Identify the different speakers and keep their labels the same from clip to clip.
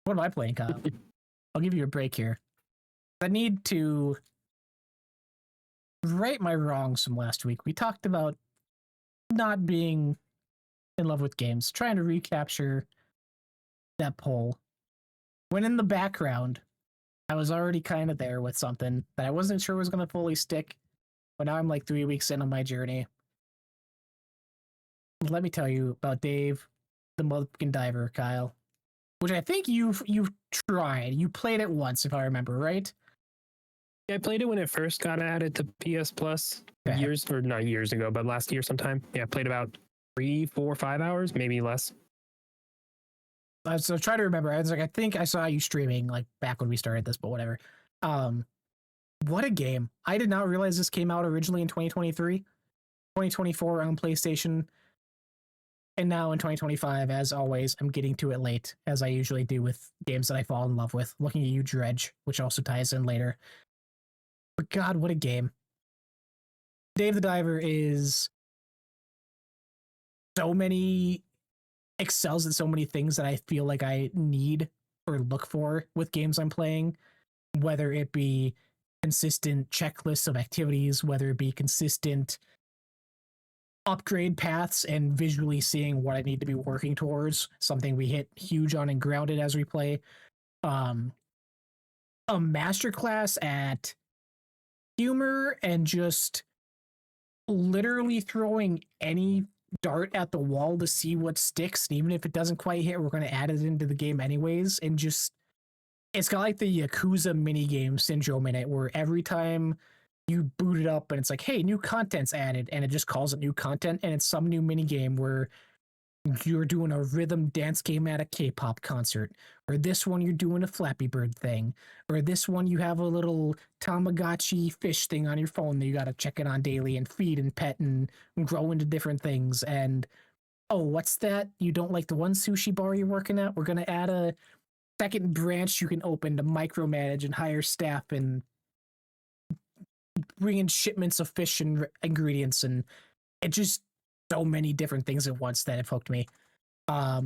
Speaker 1: What am I playing, Kyle? I'll give you a break here. I need to right my wrongs from last week. We talked about not being in love with games, trying to recapture that poll. When in the background, I was already kind of there with something that I wasn't sure was going to fully stick, but now I'm like 3 weeks in on my journey. Let me tell you about Dave, the motherfucking diver, Kyle, which I think you've tried. You played it once, if I remember right.
Speaker 2: Yeah, I played it when it first got added to PS Plus not years ago, but last year sometime. Yeah, I played about 3, 4, 5 hours, maybe less.
Speaker 1: I was trying to remember. I was like, I think I saw you streaming like back when we started this, but whatever. What a game. I did not realize this came out originally in 2023, 2024 on PlayStation. And now in 2025, as always, I'm getting to it late, as I usually do with games that I fall in love with. Looking at you, Dredge, which also ties in later. But God, what a game. Dave the Diver is so many, excels at so many things that I feel like I need or look for with games I'm playing, whether it be consistent checklists of activities, whether it be consistent upgrade paths and visually seeing what I need to be working towards, something we hit huge on and grounded as we play. A masterclass at humor and just literally throwing any dart at the wall to see what sticks, and even if it doesn't quite hit, we're going to add it into the game anyways. And just, it's got like the Yakuza minigame syndrome in it, where every time you boot it up and it's like, hey, new content's added, and it just calls it new content, and it's some new minigame where you're doing a rhythm dance game at a K-pop concert, or this one you're doing a Flappy Bird thing, or this one you have a little Tamagotchi fish thing on your phone that you got to check it on daily and feed and pet and grow into different things. And oh, what's that? You don't like the one sushi bar you're working at? We're going to add a second branch you can open to micromanage and hire staff and bring in shipments of fish and ingredients, and it just so many different things at once that have hooked me. At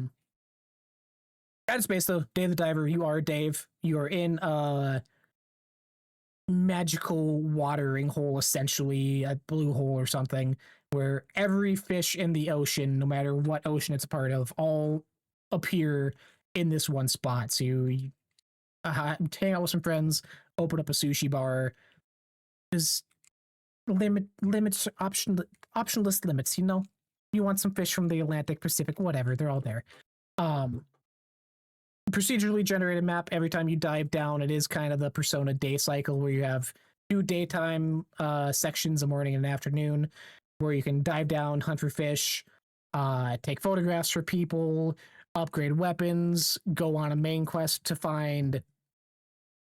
Speaker 1: space though, Dave the Diver, you are Dave. You are in a magical watering hole, essentially a blue hole or something, where every fish in the ocean, no matter what ocean it's a part of, all appear in this one spot. So you hang out with some friends, open up a sushi bar. There's limits, optionless limits, you know? You want some fish from the Atlantic, Pacific, whatever, they're all there. Procedurally generated map. Every time you dive down, it is kind of the Persona day cycle where you have 2 daytime sections, a morning and an afternoon, where you can dive down, hunt for fish, take photographs for people, upgrade weapons, go on a main quest to find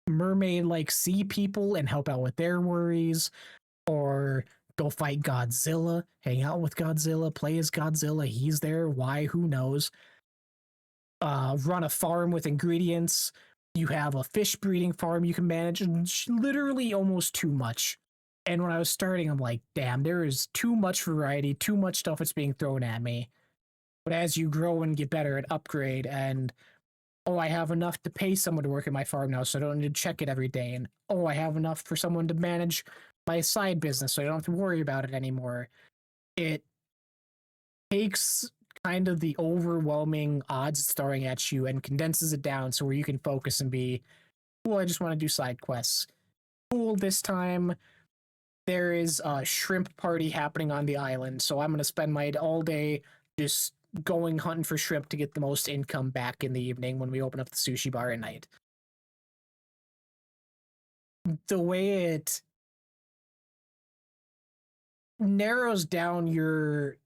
Speaker 1: mermaid-like sea people and help out with their worries, or go fight Godzilla, hang out with Godzilla, play as Godzilla. He's there. Why? Who knows? Run a farm with ingredients. You have a fish breeding farm you can manage, and literally almost too much. And when I was starting, I'm like, damn, there is too much variety, too much stuff that's being thrown at me. But as you grow and get better and upgrade, and oh, I have enough to pay someone to work at my farm now, so I don't need to check it every day. And oh, I have enough for someone to manage my side business, so I don't have to worry about it anymore. It takes kind of the overwhelming odds it's throwing at you and condenses it down so where you can focus and be, cool, I just want to do side quests. Cool, this time there is a shrimp party happening on the island, so I'm going to spend my all day just going hunting for shrimp to get the most income back in the evening when we open up the sushi bar at night. The way it narrows down your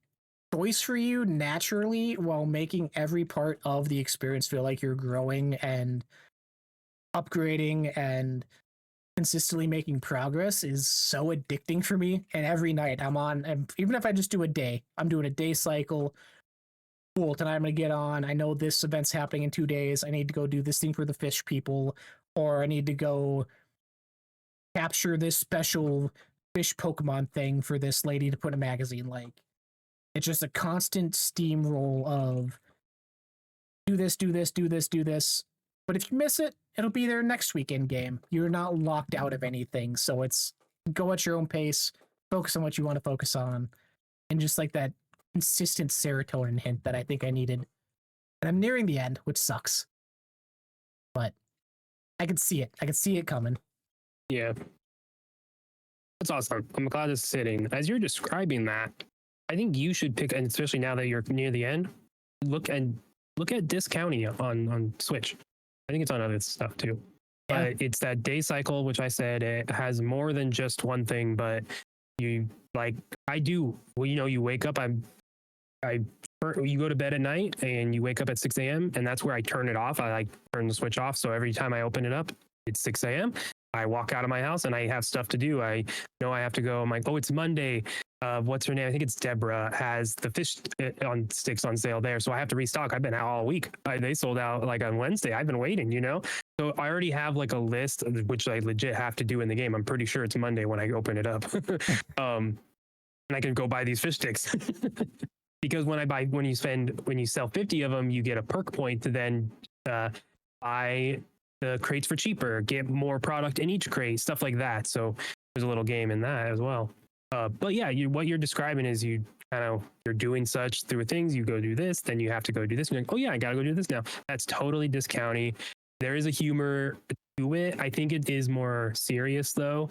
Speaker 1: choice for you naturally while making every part of the experience feel like you're growing and upgrading and consistently making progress is so addicting for me. And every night I'm on, and even if I just do a day, I'm doing a day cycle. Cool, tonight I'm gonna get on. I know this event's happening in 2 days. I need to go do this thing for the fish people, or I need to go capture this special fish Pokemon thing for this lady to put in a magazine. Like, it's just a constant steamroll of do this, do this, do this, do this. But if you miss it, it'll be there next week in game. You're not locked out of anything. So it's go at your own pace, focus on what you want to focus on, and just like that consistent serotonin hint that I think I needed. And I'm nearing the end, which sucks. But I could see it. I could see it coming.
Speaker 2: Yeah. That's awesome. I'm glad it's sitting. As you're describing that, I think you should pick, and especially now that you're near the end, look at discounting on Switch. I think it's on other stuff too.
Speaker 1: Yeah.
Speaker 2: But it's that day cycle, which I said it has more than just one thing. But you like, I do. Well, you wake up. You go to bed at night and you wake up at 6 a.m. and that's where I turn it off. I like turn the switch off. So every time I open it up, it's 6 a.m. I walk out of my house and I have stuff to do. I know I have to go. I'm like, oh, it's Monday. What's her name? I think it's Deborah has the fish on sticks on sale there. So I have to restock. I've been out all week. They sold out like on Wednesday. I've been waiting, So I already have like a list, which I legit have to do in the game. I'm pretty sure it's Monday when I open it up. And I can go buy these fish sticks. Because when you sell 50 of them, you get a perk point to then buy the crates for cheaper, get more product in each crate, stuff like that. So there's a little game in that as well. But yeah, what you're describing is you're doing such through things. You go do this, then you have to go do this. And you're like, oh yeah, I gotta go do this now. That's totally discounting. There is a humor to it. I think it is more serious though.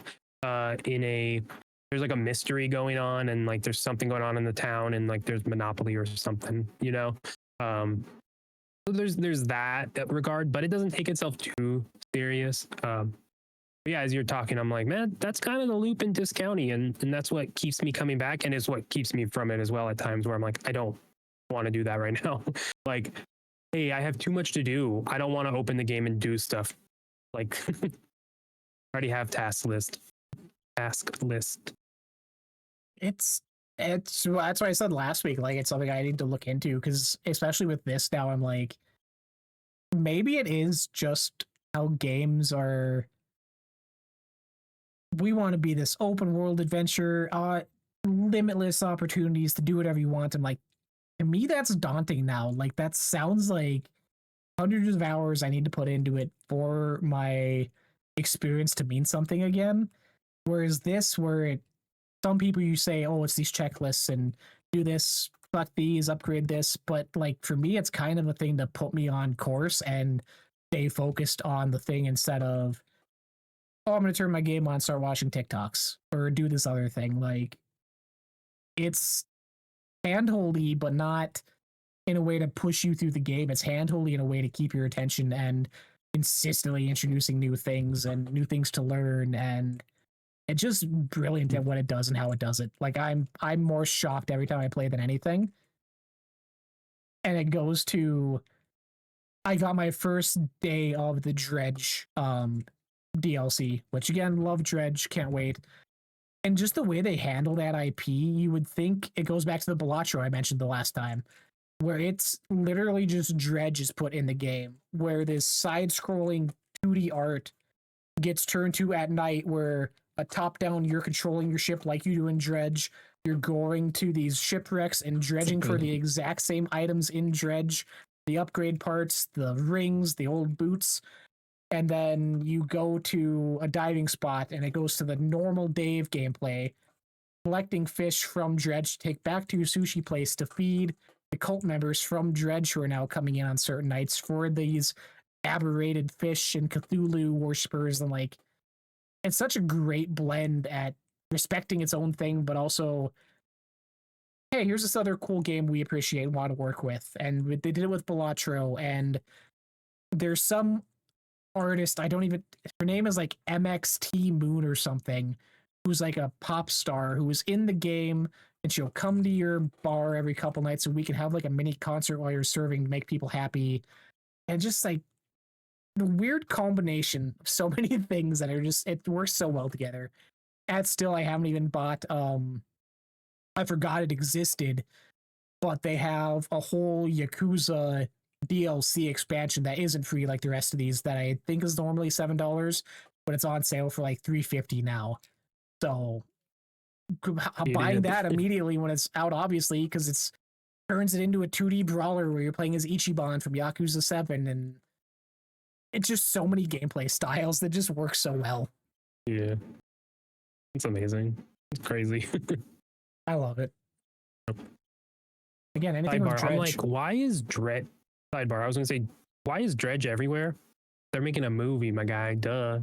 Speaker 2: There's like a mystery going on and like there's something going on in the town and like there's Monopoly or something, so there's that regard, but it doesn't take itself too serious. But yeah, as you're talking, I'm like, man, that's kind of the loop in discounting, and that's what keeps me coming back, and is what keeps me from it as well at times where I'm like, I don't want to do that right now. Like, hey, I have too much to do. I don't want to open the game and do stuff. Like, I already have task list.
Speaker 1: It's that's why I said last week, like it's something I need to look into, because especially with this now, I'm like, maybe it is just how games are. We want to be this open world adventure, limitless opportunities to do whatever you want. I'm like, to me, that's daunting now. Like that sounds like hundreds of hours I need to put into it for my experience to mean something again. Whereas this, some people you say, oh, it's these checklists and do this, fuck these, upgrade this. But like for me, it's kind of a thing to put me on course and stay focused on the thing instead of, oh, I'm going to turn my game on, start watching TikToks or do this other thing. Like it's handholdy, but not in a way to push you through the game. It's handholdy in a way to keep your attention and consistently introducing new things and new things to learn, and it's just brilliant at what it does and how it does it. Like I'm more shocked every time I play than anything. And it goes to, I got my first day of the Dredge DLC, which again, love Dredge, can't wait. And just the way they handle that IP, you would think it goes back to the Balatro I mentioned the last time, where it's literally just Dredge is put in the game, where this side-scrolling 2D art gets turned to at night, where a top-down, you're controlling your ship like you do in Dredge. You're going to these shipwrecks and dredging for the exact same items in Dredge, the upgrade parts, the rings, the old boots. And then you go to a diving spot and it goes to the normal Dave gameplay, collecting fish from Dredge to take back to your sushi place to feed the cult members from Dredge who are now coming in on certain nights for these aberrated fish and Cthulhu worshippers. And like, it's such a great blend at respecting its own thing, but also, hey, here's this other cool game we appreciate and want to work with. And they did it with Balatro, and there's some artist, her name is like MXT Moon or something, who's like a pop star who was in the game, and she'll come to your bar every couple nights and we can have like a mini concert while you're serving to make people happy. And just like the weird combination of so many things that are just, it works so well together. And still, I haven't even bought, I forgot it existed, but they have a whole Yakuza DLC expansion that isn't free like the rest of these, that I think is normally $7, but it's on sale for like $3.50 now. So I'm buying that immediately when it's out, obviously, because it's turns it into a 2D brawler where you're playing as Ichiban from Yakuza 7, and it's just so many gameplay styles that just work so well.
Speaker 2: Yeah. It's amazing. It's crazy.
Speaker 1: I love it. Again, anything with
Speaker 2: Sidebar.
Speaker 1: Dredge.
Speaker 2: I'm like, why is Dredge? Sidebar. I was gonna say, why is Dredge everywhere? They're making a movie, my guy. Duh.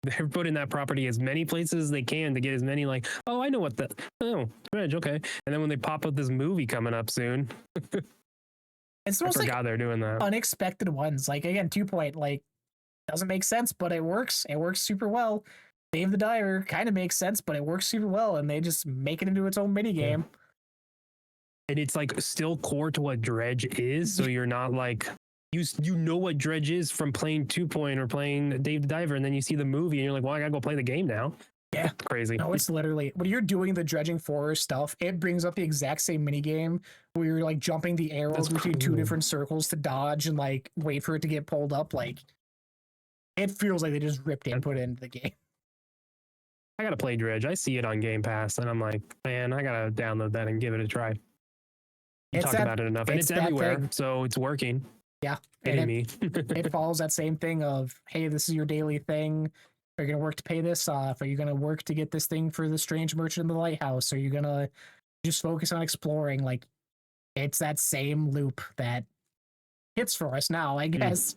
Speaker 2: They're putting that property as many places as they can to get as many I know what the Dredge, okay. And then when they pop up this movie coming up soon,
Speaker 1: it's the
Speaker 2: I
Speaker 1: most
Speaker 2: forgot they're doing that.
Speaker 1: unexpected ones. Like again, 2 Point, doesn't make sense, but it works. It works super well. Dave the Diver kind of makes sense, but it works super well, and they just make it into its own mini game.
Speaker 2: And it's still core to what Dredge is, so you're not you know what Dredge is from playing 2 Point or playing Dave the Diver, and then you see the movie and you're like, well, I gotta go play the game now.
Speaker 1: Yeah.
Speaker 2: Crazy.
Speaker 1: No, it's literally when you're doing the dredging for stuff, it brings up the exact same mini game where you're jumping the arrow between two different circles to dodge and wait for it to get pulled up. It feels like they just ripped input into the game.
Speaker 2: I gotta play Dredge. I see it on Game Pass, and I'm like, man, I gotta download that and give it a try. You talked about it enough, and it's everywhere, so it's working.
Speaker 1: Yeah,
Speaker 2: me.
Speaker 1: It follows that same thing of, hey, this is your daily thing. Are you gonna work to pay this off? Are you gonna work to get this thing for the strange merchant in the lighthouse? Are you gonna just focus on exploring? It's that same loop that hits for us now, I guess.